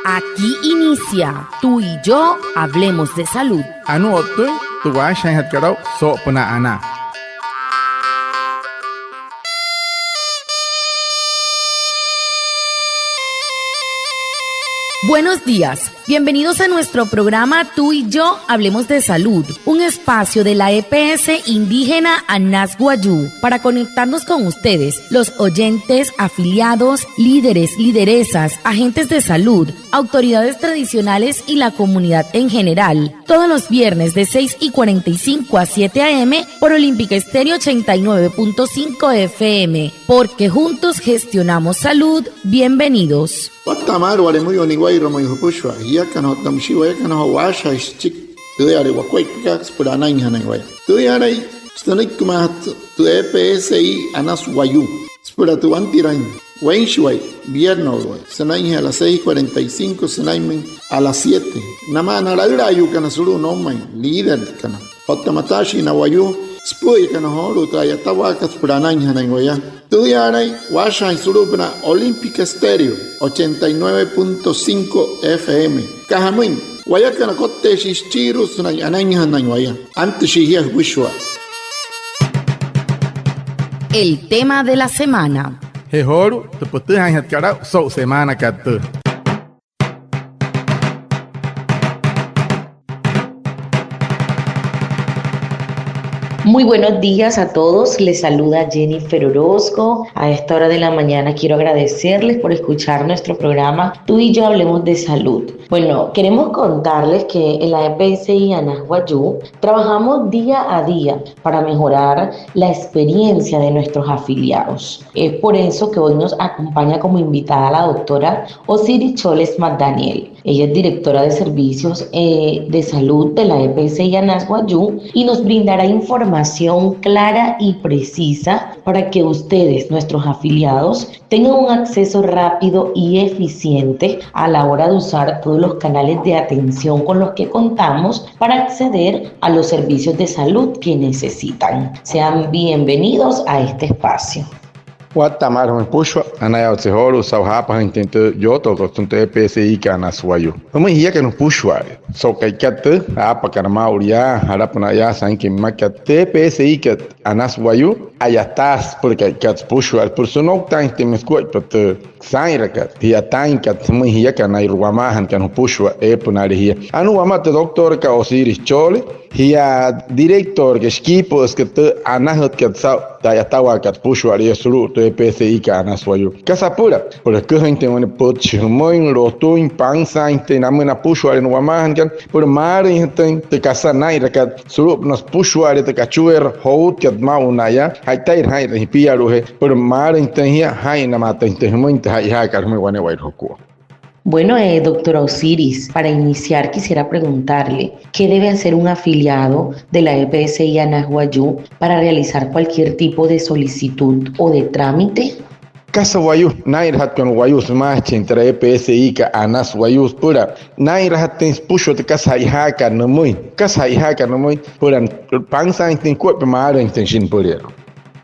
Aquí inicia Tú y yo hablemos de salud. Anu otoy, tuwa shay hatkarao so puna ana. Buenos días, bienvenidos a nuestro programa Tú y yo hablemos de salud, un espacio de la EPS indígena Anas Wayuu para conectarnos con ustedes, los oyentes, afiliados, líderes, lideresas, agentes de salud, autoridades tradicionales y la comunidad en general. Todos los viernes de 6:45 a 7 a.m. por Olímpica Estéreo 89.5 FM, porque juntos gestionamos salud. Bienvenidos. Watamar wale muy oniguay romo yupushwa ya kana tamshiwa ya kana washa ischik tuare wakwai kaks purana inhanai tuare stanai kumat tu EPSI Anas Wayuu spura tu antiran wenshwai viernes sanai a las 6:45 sanai a las 7 nama naradra yu kana suru no mai líder kana hotamatashi na Wayuu Spui kana holu traya tawakas purana inhanai waya Tudiaray, Washa Surupna, Olímpica Estéreo, 89.5 FM. Kahamin, Wayakana Kote Shishirus, Ananya, antes Shihia Wishwa. El tema de la semana. Hehoru, te putejan hatkarao so semana katu. Muy buenos días a todos, les saluda Jennifer Orozco. A esta hora de la mañana quiero agradecerles por escuchar nuestro programa Tú y yo hablemos de salud. Bueno, queremos contarles que en la EPSI Anas Wayuu trabajamos día a día para mejorar la experiencia de nuestros afiliados. Es por eso que hoy nos acompaña como invitada la doctora Osiris Choles McDaniel. Ella es directora de servicios de salud de la EPSI Anas Wayuu y nos brindará información clara y precisa para que ustedes, nuestros afiliados, tengan un acceso rápido y eficiente a la hora de usar todos los canales de atención con los que contamos para acceder a los servicios de salud que necesitan. Sean bienvenidos a este espacio. Watamar hon pushwa anaya tseholu sauhapa intento yoto tostunte EPSI kana Wayuu. Hom hiya kan pushwa so kaikate apa kana mauria harapna ya sanki makate EPSI kat Anas Wayuu ayatas porque kat pushwa personok tan temeskuat pat saira kat hiya tan kat hom hiya kana irwamahan kan pushwa punari hiya anu amate doctor ka Osiris Chole hiya director ke skipos kat anahat kat sa tayatawa kat pushwa ri suru EPSI ka Anas Wayuu. Kasapura, por que gente one pot chmoin rotuin pansa inte namena pushwa no wamahan kan por mar inte te kasanai rakat surup nos pushwa te kachuer hout kat maunaya haitair hai hipiaru he por mar inte hia hai namata inte mointe hai ha karme wane wai hoku. Bueno, doctora Osiris, para iniciar quisiera preguntarle, ¿qué debe hacer un afiliado de la EPSI Anas Wayuu para realizar cualquier tipo de solicitud o de trámite? Casa Wayuu, nair hat kan Wayuu smache entre EPSI ka Anas Wayuu pura. Nair hat tens pusho te casa ihaka no muy. Casa ihaka no muy pura pansa inten cuerpo mar intention purero.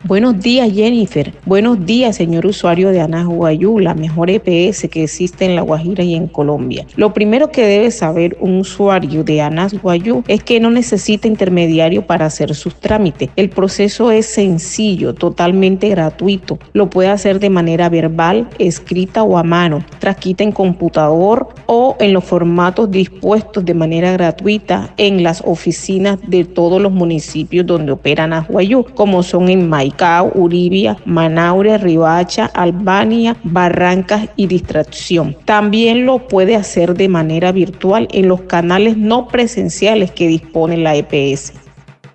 Buenos días, Jennifer. Buenos días, señor usuario de Anas Wayuu, la mejor EPS que existe en La Guajira y en Colombia. Lo primero que debe saber un usuario de Anas Wayuu es que no necesita intermediario para hacer sus trámites. El proceso es sencillo, totalmente gratuito. Lo puede hacer de manera verbal, escrita o a mano, transcrita en computador o en los formatos dispuestos de manera gratuita en las oficinas de todos los municipios donde opera Anas Wayuu, como son en Maicao, Uribia, Manaure, Riohacha, Albania, Barrancas y Distracción. También lo puede hacer de manera virtual en los canales no presenciales que dispone la EPS.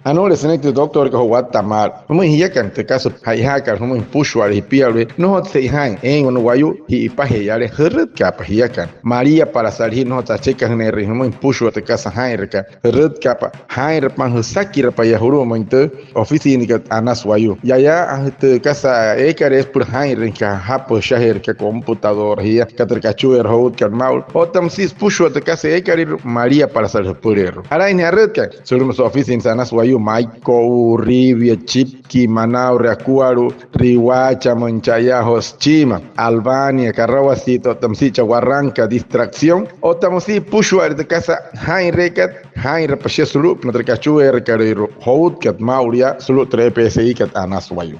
Anole senekte doctor ka Watamar. Hom hiya kan te kaso hai hakar hom pushwa ri piare no hot sei han en on Wayuu hi pahe yare herret ka pa hiya kan. Maria para salhi no ta cheka ne ri hom pushwa te kasa hair ka herret ka pa hair pan husakira pa ya huru mointe oficina ka Anas Wayuu. Ya te kasa ekares por hair ka hapo shahir ka computador hiya ka ter ka chuer hot ka maul. Otam sis pushwa te kasa ekari Maria para salhi purero. Ara in herret ka sur oficina Anas Wayuu Río Maico, Rivia, Chipqui, Manao, Reacuaru, Rihuacha, Monchayajos, Chima, Albania, Carrahuacito, Tamsicha, Huarranca, Distracción, o Tamosi, Pushuar de casa, Hain Recat, Hain Repache Sulup, Natricachue, Carero, Hout, Cat Mauria, Sulup, 3 PSI, Cat Anaswayu.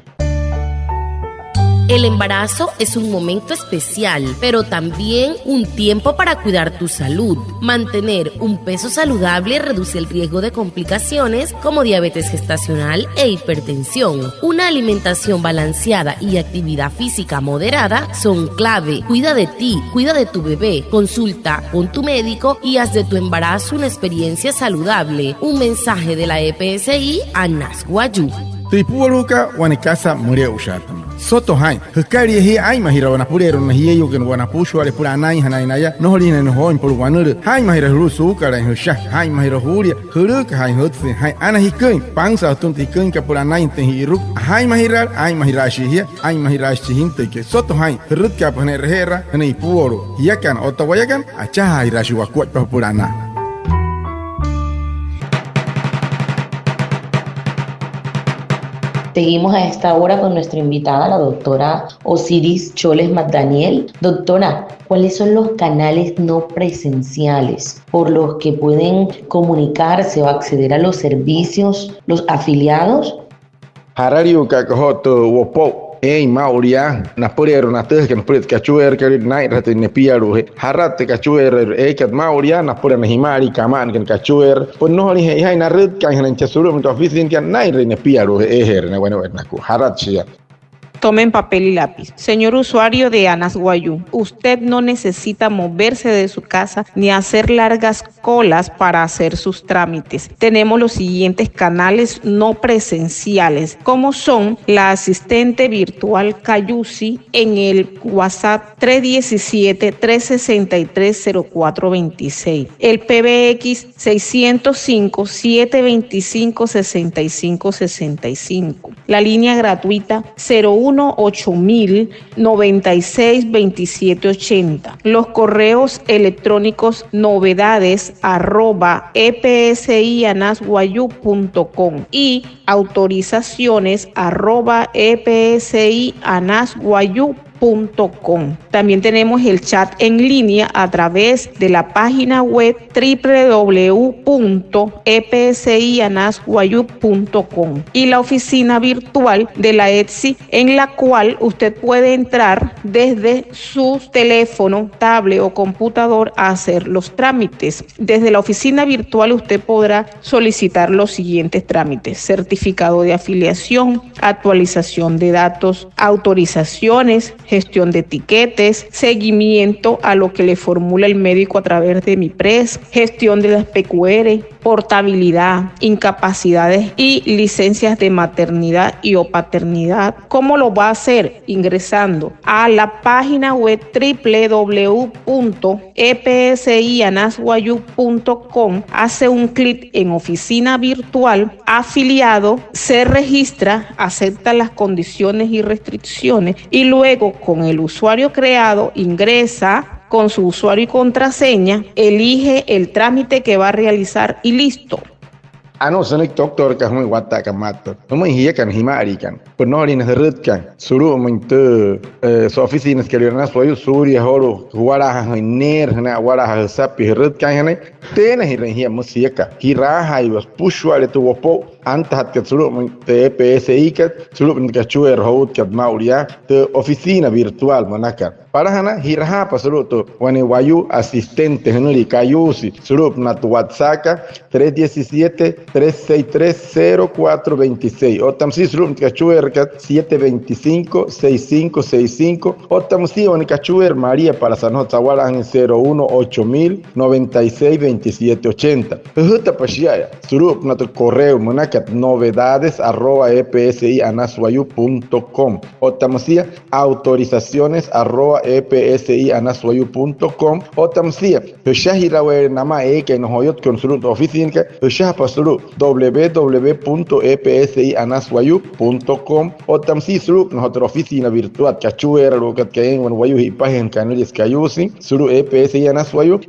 El embarazo es un momento especial, pero también un tiempo para cuidar tu salud. Mantener un peso saludable reduce el riesgo de complicaciones como diabetes gestacional e hipertensión. Una alimentación balanceada y actividad física moderada son clave. Cuida de ti, cuida de tu bebé, consulta con tu médico y haz de tu embarazo una experiencia saludable. Un mensaje de la EPSI a Nasguayú. Tripuaruka wanikasa muria ushatama. Soto hain. Hukari hi ai mahira wana purero na hiye yuken wana pushu ale pura nai hanai naya. No holine no hoin puru wanur. Hai mahira rusu ukara husha. Hai mahira huria. Huruk hai hutsi. Hai ana hikun. Pangsa tunti kun ka pura nai ten hiruk. Hai mahira ai mahira shihia. Ai mahira shihin teke. Soto hain. Huruk ka pane rehera. Hane puoro. Yakan otawayakan. Acha hai rashiwa kuat pa pura na. Seguimos a esta hora con nuestra invitada, la doctora Osiris Choles Magdaniel. Doctora, ¿cuáles son los canales no presenciales por los que pueden comunicarse o acceder a los servicios los afiliados? Harariu Kakahoto, Wopo. Ei Mauria, Napurero, Nates, que nos puede cachuer, que night rate nepiaru, Harate cachuer, Ekat Mauria, Napura Himari, Kaman, que cachuer, pues no hay una red que hay en Chasuru, en tu oficina, que night nepiaru, bueno, Harachia. Tomen papel y lápiz. Señor usuario de Anasguayú, usted no necesita moverse de su casa ni hacer largas colas para hacer sus trámites. Tenemos los siguientes canales no presenciales, como son la asistente virtual Cayusi en el WhatsApp 317-363-0426, el PBX 605-725-6565, la línea gratuita 018-096-2780. Los correos electrónicos novedades@epsianasguayú.com y autorizaciones@epsianasguayú.com. También tenemos el chat en línea a través de la página web www.epsianasguayú.com y la oficina virtual de la ETSI, en la cual usted puede entrar desde su teléfono, tablet o computador a hacer los trámites. Desde la oficina virtual usted podrá solicitar los siguientes trámites: certificado de afiliación, actualización de datos, autorizaciones, gestión de etiquetes, seguimiento a lo que le formula el médico a través de MiPres, gestión de las PQR, portabilidad, incapacidades y licencias de maternidad y o paternidad. ¿Cómo lo va a hacer? Ingresando a la página web www.epsianasguayú.com, hace un clic en oficina virtual, afiliado, se registra, acepta las condiciones y restricciones y luego con el usuario creado ingresa con su usuario y contraseña, elige el trámite que va a realizar y listo. Ano sanik doktor ka humi wata ka mato. Humi hiya kan himari kan. Penori na red kan. Suru minte so oficinas que lirnas foi Surya horo wara ner na wara sapi red kan hane. Tena hiya musiaka. Hiraha i was pushwale tu wopo. Anta hat kat suru minte PSI kat suru minte chuer hout kat mauria te oficina virtual manaka. Para hana hiraha pa suru tu wani wayu asistente henuri kayusi suru na tu WhatsApp 317-363-0426. Otamsi suru minte chuer kat 725-6565. Otamsi wani kachuer María para sanota wala en 018-096-2780. Huta pashiaya suru na tu correo manaka novedades@epsianasguayú.com. Otamsia autorizaciones@epsianasguayú.com. Otamsia shahirawe nama que nos hoyot con su oficina shah pasuru www.epsianasguayú.com. Otamsi suru nuestra oficina virtual cachuera lo que en guayu y página canales cayusi suru epsianasguayú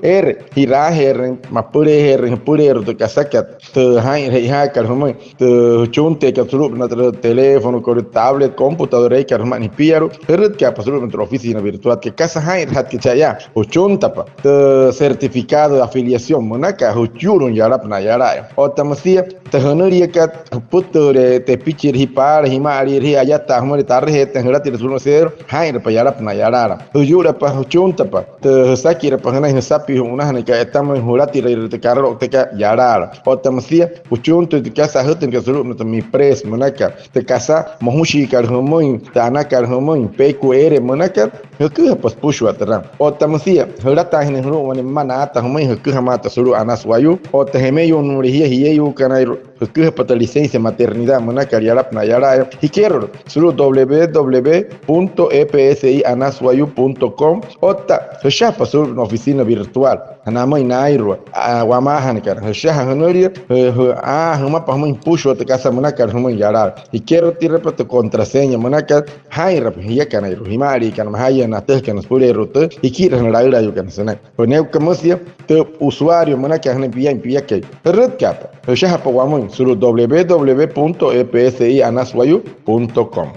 hiraher mapure pure de casaca te hay kalhumay te chunte que suru na teléfono, tablet, computadora que armani piaro, red que pasuru na oficina virtual que casa hair hat que chaya, chunta pa te certificado de afiliación monaka churun yarap na yara. O tamasia te honoria que puto te pichir hipar himari ri ayata humari tarhe te hirati suru ser hair pa yarap na yara. Jura pa chunta pa te sakira pa hana sapi una hana que estamos jurati te carro te yara. O tamasia chunta te casa huten que suru na mi pres monaka te casa mohushi kar homoin te anakar homoin PQR monaka que pas pushu atran. O tamasia hirata hin huru wani manata homoin que hamata suru anas wayu o te hemeyo nurihia hiyeyu kanai que pata licencia maternidad monaka yarap na yara y quiero suru www.epsianaswayu.com o ta shapa suru na oficina virtual anamai nairo wamahan kar shaha honoria huma pa huma pushu te casa monaka huma yara y quiero tirar tu contraseña monaka haira hiya kanai himari kan mahaya na te kan spure rute y quiero na raira yu kan sana poneu kamosia te usuario monaka hana pia que red cap shaha pa wamun suru www.epsianaswayu.com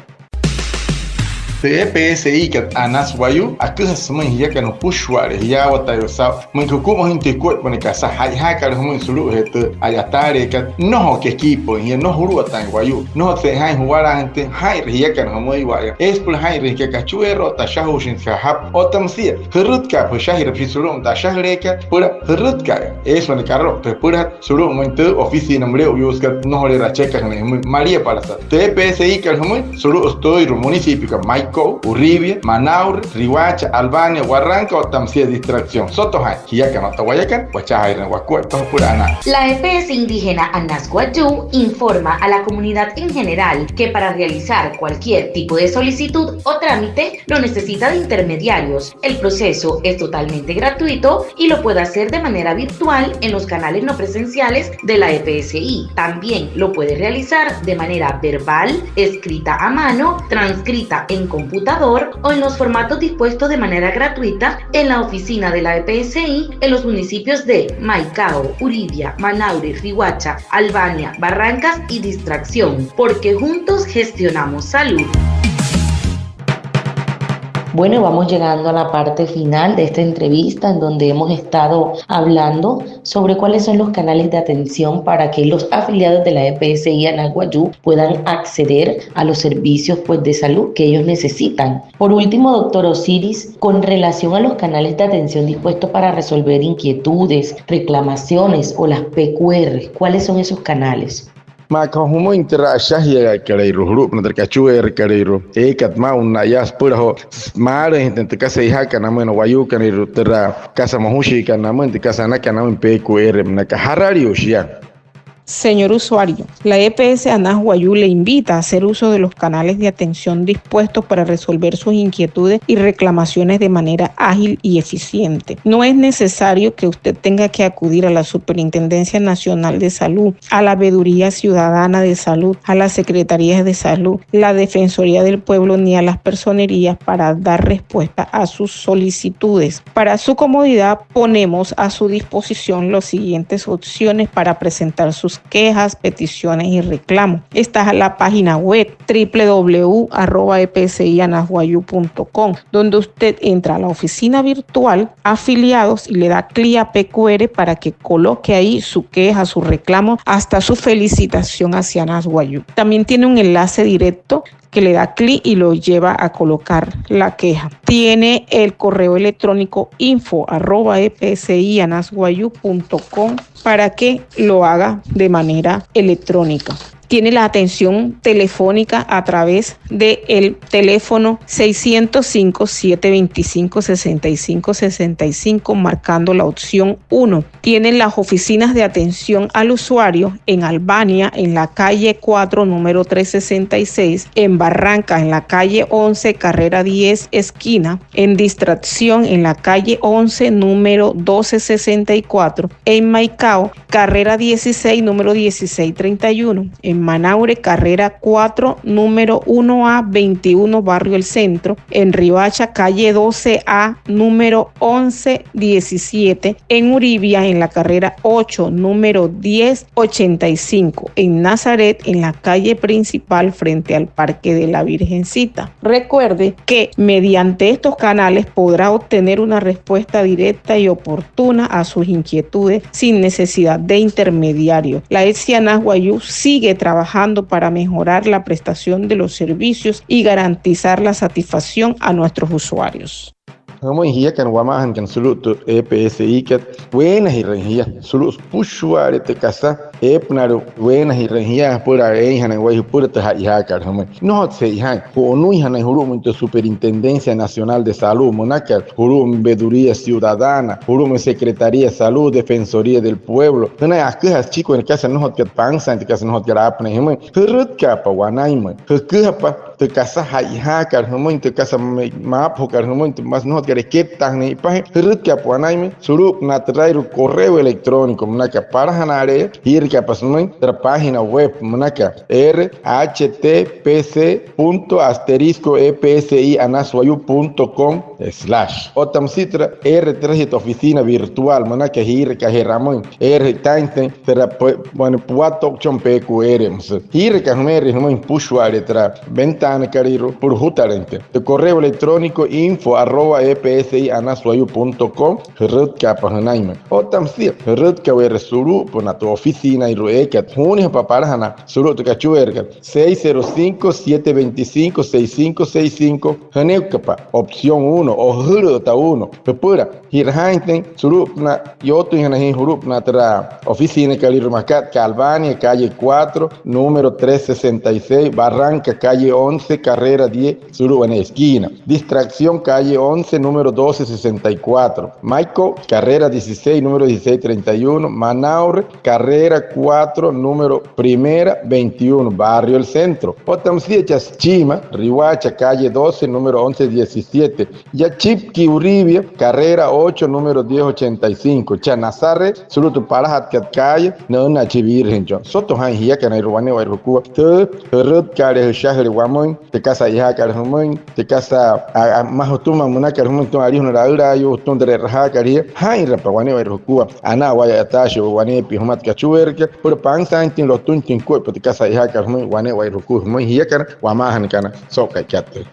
PSI que anaswayu akus mun hiya kan pushware hiya watayo sa mun kuku hinti ko pone casa hai kar mun sulu het ayatare que no que equipo y no huru tan wayu no se hai huara gente hai hiya kan mun waya es por hai que cachuero ta shahushin sahab otamsia hurut ka shahir fi sulu ta shahre ka pura hurut ka es man carro te pura sulu mun te oficina mure use ka no le ra checa María para sa PSI que mun sulu estoy municipio ka Uribia, Manaure, Rihuacha, Albania, Huarranca o Tamsia Distracción. Sotohay, Hiyakan o Tahuayacan, Huachahayran, Huacueto, Purana. La EPS indígena Anas Guayú informa a la comunidad en general que para realizar cualquier tipo de solicitud o trámite no necesita de intermediarios. El proceso es totalmente gratuito y lo puede hacer de manera virtual en los canales no presenciales de la EPSI. También lo puede realizar de manera verbal, escrita a mano, transcrita en computador o en los formatos dispuestos de manera gratuita en la oficina de la EPSI en los municipios de Maicao, Uribia, Manaure, Rihuacha, Albania, Barrancas y Distracción, porque juntos gestionamos salud. Bueno, vamos llegando a la parte final de esta entrevista en donde hemos estado hablando sobre cuáles son los canales de atención para que los afiliados de la EPSI Anas Guayú puedan acceder a los servicios de salud que ellos necesitan. Por último, doctor Osiris, con relación a los canales de atención dispuestos para resolver inquietudes, reclamaciones o las PQR, ¿cuáles son esos canales? Maka humo interashahia kareiru grupo na terkachuer kareiru ekat mauna yas puraho mare intente casa ihaka na meno wayu kareiru terra casa mohushi kana mente casa na kana PQR na kaharario shia. Señor usuario, la EPS Anas Guayú le invita a hacer uso de los canales de atención dispuestos para resolver sus inquietudes y reclamaciones de manera ágil y eficiente. No es necesario que usted tenga que acudir a la Superintendencia Nacional de Salud, a la Veeduría Ciudadana de Salud, a las Secretarías de Salud, la Defensoría del Pueblo ni a las personerías para dar respuesta a sus solicitudes. Para su comodidad, ponemos a su disposición las siguientes opciones para presentar sus quejas, peticiones y reclamos. Esta es la página web www.epsianasguayu.com, donde usted entra a la oficina virtual afiliados y le da clic a PQR para que coloque ahí su queja, su reclamo, hasta su felicitación hacia Anas Guayú. También tiene un enlace directo que le da clic y lo lleva a colocar la queja. Tiene el correo electrónico info@epsianasguayu.com para que lo haga de manera electrónica. Tiene la atención telefónica a través del teléfono 605-725-6565 marcando la opción 1. Tiene las oficinas de atención al usuario en Albania, en la calle 4, número 366, en Barrancas, en la calle 11, carrera 10, esquina, en Distracción, en la calle 11, número 1264, en Maicao, carrera 16, número 1631, en en Manaure, carrera 4, número 1A 21, barrio El Centro, en Riohacha, calle 12A, número 1117, en Uribia, en la carrera 8, número 1085, en Nazaret, en la calle principal frente al Parque de la Virgencita. Recuerde que mediante estos canales podrá obtener una respuesta directa y oportuna a sus inquietudes sin necesidad de intermediario. La ETSI Anás Guayú sigue trabajando para mejorar la prestación de los servicios y garantizar la satisfacción a nuestros usuarios. Como hia kan wamahan kan sulut EPSI kat buenas y rengia sulut pushware te casa epnaro buenas y rengia pura han guay pura te ha kar no se han onu han huru muito Superintendencia Nacional de Salud monaka huru veeduría ciudadana huru Secretaría de Salud Defensoría del Pueblo na akha chico en casa no kat pansa en casa no kat apne hum hurut ka pa wanaim hukha te casa ha kar te casa map kar mas no kereketan ni pa hurut ka wanaim surup na traer correo electrónico monaka para hanare ir ka pasmai tra página web monaka https://epsianaswayu.com/ otam sitra r3 oficina virtual monaka ir ka heramon tainte tra bueno puato chompe QRMs ir ka meri no pushware tra ventana cariro por jutarente de correo electrónico info@epsianaswayu.com hurut ka pahanaim otam sitra hurut ka wer suru pona tu oficina y ruekat huni paparahana suru tu kachuerkat 605-725-6565 hanekapa opción 1 o hurota 1 pura hirhainten suru na yotu hanahin hurup na tra oficina Calirmacat Calvania calle 4 número 366 Barranca calle 11 carrera 10 suru en esquina Distracción calle 11 número 1264 Maico carrera 16 número 1631 Manaure carrera 4, número primera 21, barrio El Centro. Potamsiechas Chima, Riohacha, calle 12, número 1117. Yachipki Uribia, carrera 8, número 1085. Chanazarre, Sulutu Parahat calle, Nona Chivirgen. Soto Hangia, Canairuane, Wairukua, Te, Rut Kare Shahri Wamoin, Te Casa Yahakar Humoin, Te Casa Mahotuma Munakar Humonton Ariuna Rayo, Tundre Rahakaria, Hain Rapawane, Wairukua, Ana Wayatashi, Wane Pihumat Kachuerka, por pansa en los tuntin cuerpo de casa ya que muy guane guay ruku muy hiakan guamahan kana soka kyate.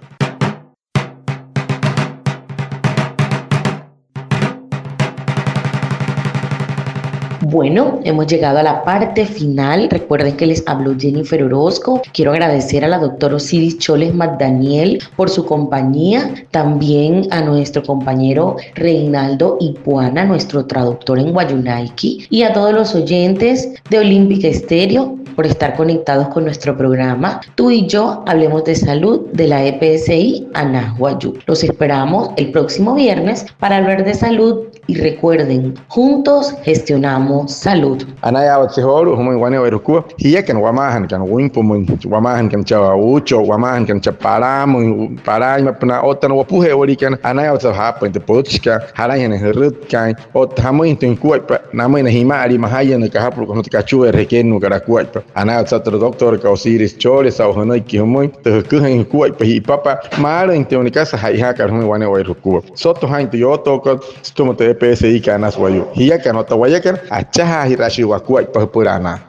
Bueno, hemos llegado a la parte final. Recuerden que les habló Jennifer Orozco. Quiero agradecer a la doctora Osiris Choles McDaniel por su compañía. También a nuestro compañero Reinaldo Ipuana, nuestro traductor en Guayunaiki. Y a todos los oyentes de Olímpica Estéreo por estar conectados con nuestro programa. Tú y yo hablemos de salud de la EPSI Anás Guayú. Los esperamos el próximo viernes para hablar de salud. Y recuerden, juntos gestionamos salud. Anaya Watsehoro, muy guane Wairukua, y kan Wamahan kan Wimpo, Wamahan kan Chawucho, Wamahan kan Chaparamo, Paraima, Otan Wapuje, Orican, Anaya Watsahapa, in the Pochka, Harayan and Herutkan, Otamoin to Kuipa, Namin Himari, Mahayan, the Kahapu, Kachu, Rekenu, Karakuipa, Anaya Satur Doctor, Osiris Choles, Ahonoiki Homoy, the Kuhan Kuipa, Papa, Mara in Teonicasa, Hayaka, muy guane Wairukua. Soto Hain to Yoto, Stomote. PSI Anás Guayú. Hiya kan Otawayakan, Achaha Hirashi Wakuay Pahpurana.